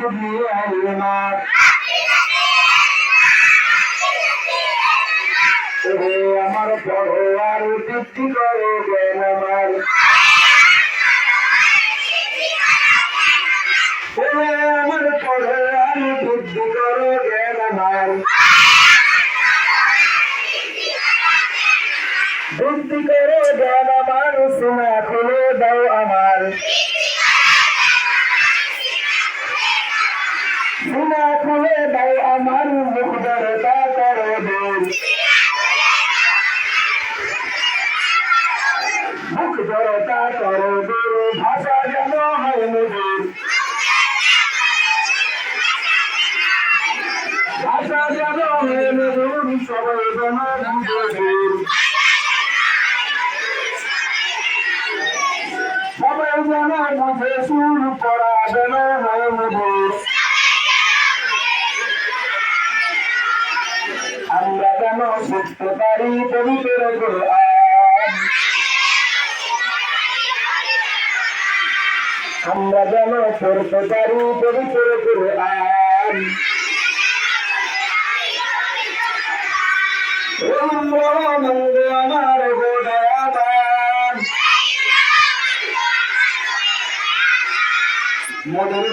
যদি আলমার ওরে আমার পড়ো আর বৃদ্ধি করো জ্ঞান আমার ওরে আমার পড়ো আর বৃদ্ধি করো জ্ঞান আমার বৃদ্ধি করো জ্ঞান আমার সোনা খুলে দাও আমার সোনা খুলে দাও আমার মুখ ধরতা করো দূর মুখ ধরতা করো দূর ভাষা যেন হয় মধুর ভাষা যেন হয় মধুর সবাই যেন বুঝে সবাই যেন বুঝে সুর পড়া যেন হয় মধুর আমরা যেন শিখতে পারি পবিত্র কোরআন আমরা যেন পড়তে পারি পবিত্র কোরআন মন্দ আমার গোদায়াবান মোদের